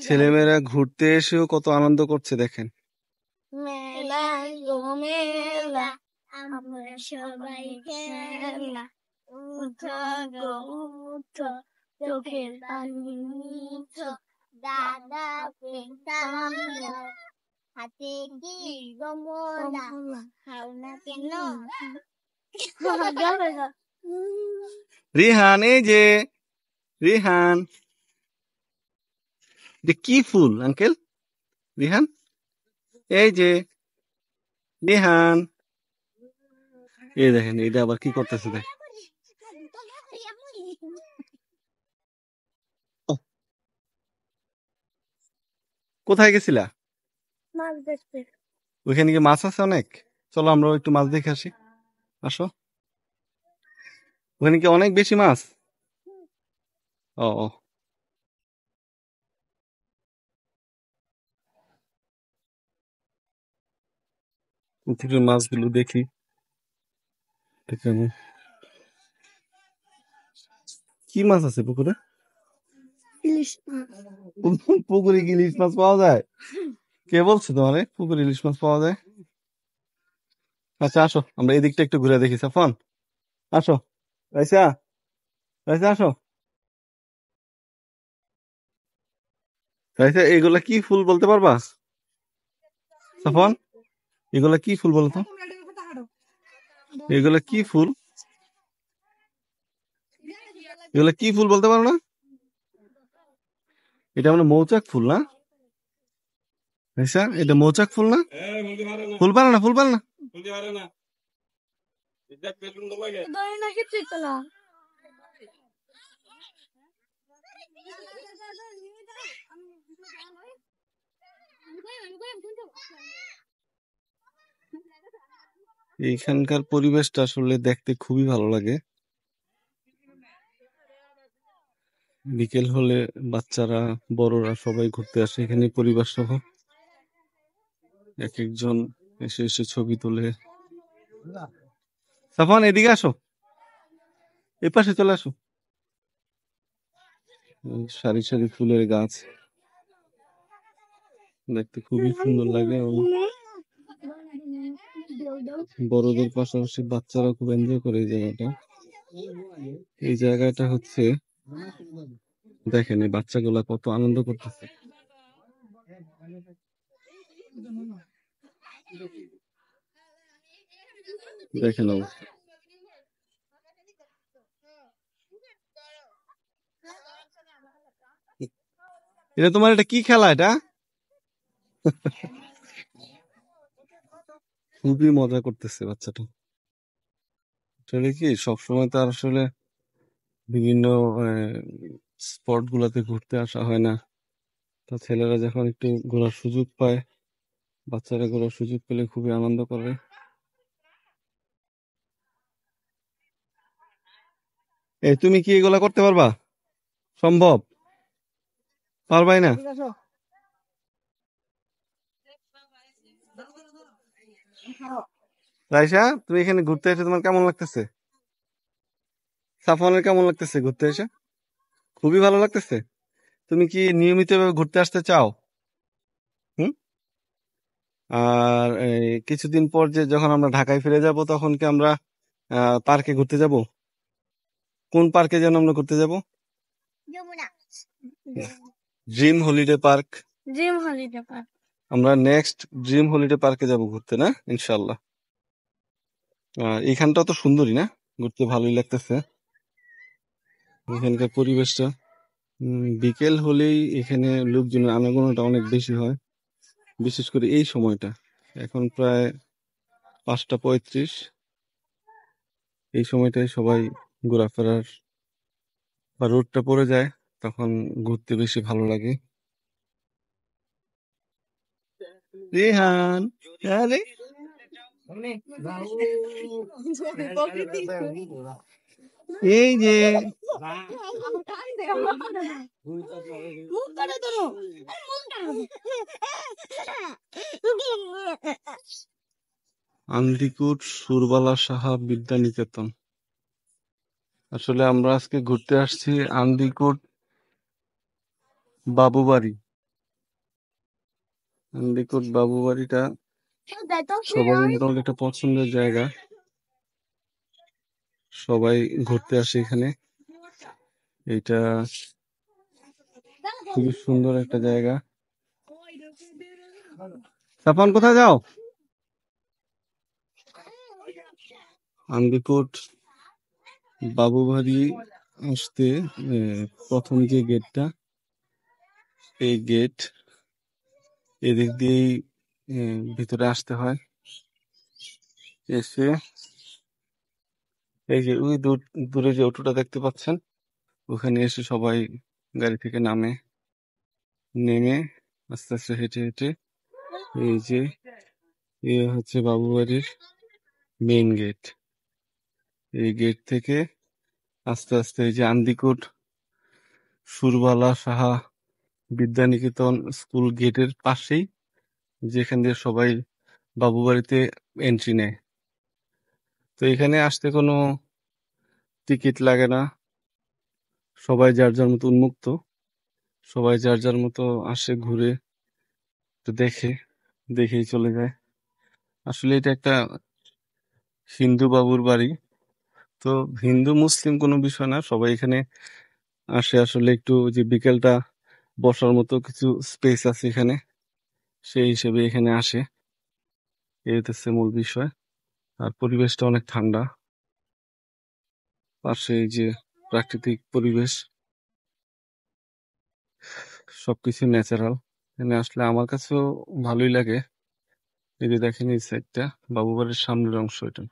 ছেলেমেয়েরা ঘুরতে এসেও কত আনন্দ করছে দেখেন। মেলা গো মেলা, আমরা সবাই খেলা, উঠো গো উঠো, চোখের পানি মুছো, দাদা পেতাম হাতে কি গমলা, খাও না কেন? রিহান, এই যে রিহান, এটা কি ফুল আঙ্কেল? রিহান, এই যে রিহান, এই দেখেন এটা আবার কি করতেছে দেখ। কোথায় গেছিলা? মাছ দেখতে। ওইখানে কি মাছ আছে অনেক? চলো আমরা একটু মাছ দেখে আসি, আসো। ওখানে কি অনেক বেশি মাছ? ও ও, পুকুরের মাছগুলো দেখি। এখানে কি মাছ আছে পুকুরে? ইলিশ মাছ। পুকুরে কি ইলিশ মাছ পাওয়া যায়? কে বলছে তোমারে পুকুরে ইলিশ মাছ পাওয়া যায়? আচ্ছা আসো, আমরা এদিকটা একটু ঘুরে দেখি। সাফন আসো, রাইসা রাইসা আসো। রাইসা, এগুলা কি ফুল বলতে পারবা? সাফন, এগুলা কি ফুল বলতো? এগুলা কি ফুল? এগুলা কি ফুল বলতে পারো না? এটা মানে মৌচাক ফুল না? রাইসা, এটা মৌচাক ফুল না? ফুল পারে না, ফুল পারে না। এইখানকার পরিবেশটা আসলে দেখতে খুবই ভালো লাগে। বিকেল হলে বাচ্চারা বড়রা সবাই ঘুরতে আসে এখানে পরিবার সহ। এক একজন এসে এসে ছবি তোলে। সাফন এদিকে আসো, এ পাশে চলে আসো। সারি সারি ফুলের গাছ দেখতে খুবই সুন্দর লাগে এবং বড়দের পাশাপাশি বাচ্চারা খুব এনজয় করে এই জায়গাটা। এই জায়গাটা হচ্ছে দেখেন এই বাচ্চাগুলা কত আনন্দ করতেছে। দেখেন অবস্থা। এটা তোমার এটা কি খেলা? এটা খুবই মজা করতেছে বাচ্চাটা। আসলে কি সবসময় তো আর আসলে বিভিন্ন স্পট গুলাতে ঘুরতে আসা হয় না। তো ছেলেরা যখন একটু ঘোরার সুযোগ পায়, বাচ্চারা ঘোরার সুযোগ পেলে খুবই আনন্দ করে। তুমি কি এগুলা করতে পারবা? সম্ভব? পারবাই না? রাইসা, তুমি এখানে ঘুরতে এসে তোমার কেমন লাগতেছে? সাফনের কেমন লাগতেছে ঘুরতে এসে? খুবই ভালো লাগতেছে। তুমি কি নিয়মিত ভাবে ঘুরতে আসতে চাও? হুম? আর কিছুদিন পর যে যখন আমরা ঢাকায় ফিরে যাব তখন কি আমরা পার্কে ঘুরতে যাব? কোন পার্কে যেন আমরা ঘুরতে যাব? Dream holiday park. Dream holiday park. আমরা নেক্সট ড্রিম হলিডে পার্কে যাব ঘুরতে, না ইনশাল্লাহ। এইখানটা তো সুন্দরী না, ঘুরতে ভালোই লাগতেছে এখানকার পরিবেশটা। বিকেল হলেই এখানে লোকজনের আনাগোনাটা অনেক বেশি হয়, বিশেষ করে এই সময়টা। এখন প্রায় 5:35। এই সময়টায় সবাই ঘোরাফেরার বা রোদটা পড়ে যায়, তখন ঘুরতে বেশি ভালো লাগে। রেহান, আরে এই যে আন্দিকুট সুরবালা সাহা বিদ্যা নিকেতন। আসলে আমরা আজকে ঘুরতে আসছি আন্দিকুট বাবুবাড়ি। আন্দিকোট বাবুবাড়িটা সবারই মোটামুটি একটা পছন্দের জায়গা। সবাই ঘুরতে আসে এখানে। এটা খুবই সুন্দর একটা জায়গা। সাফান কোথায় যাও? আন্দিকোট বাবুবাড়ি আসতে প্রথম যে গেটটা, এই গেট এদিক দিয়েই ভিতরে আসতে হয়। এসে এই যে ওই দূরে যে অটোটা দেখতে পাচ্ছেন, ওখানে এসে সবাই গাড়ি থেকে নেমে আস্তে আস্তে হেঁটে হেঁটে এই যে হচ্ছে বাবুবাড়ির মেইন গেট। এই গেট থেকে আস্তে আস্তে এই যে আন্দিকোট সুরবালা সাহা বিদ্যানিকেতন স্কুল গেটের পাশেই, যেখান দিয়ে সবাই বাবুবাড়িতে এন্ট্রি নেয়। তো এখানে আসতে কোনো টিকিট লাগে না, সবাই যার যার মতো উন্মুক্ত, সবাই যার যার মতো আসে, ঘুরে একটু দেখেই চলে যায়। আসলে এটা একটা হিন্দু বাবুর বাড়ি। তো হিন্দু মুসলিম কোনো বিষয় না, সবাই এখানে আসে আসলে একটু যে বিকেলটা বসার মতো কিছু স্পেস আছে এখানে, সেই হিসেবে এখানে আসে। এই হচ্ছে মূল বিষয়। আর পরিবেশটা অনেক ঠান্ডা, পাশে এই যে প্রাকৃতিক পরিবেশ, সবকিছু ন্যাচারাল। এখানে আসলে আমার কাছেও ভালোই লাগে। এই যে দেখেন এই সাইডটা বাবুবাড়ির সামনের অংশ এটা।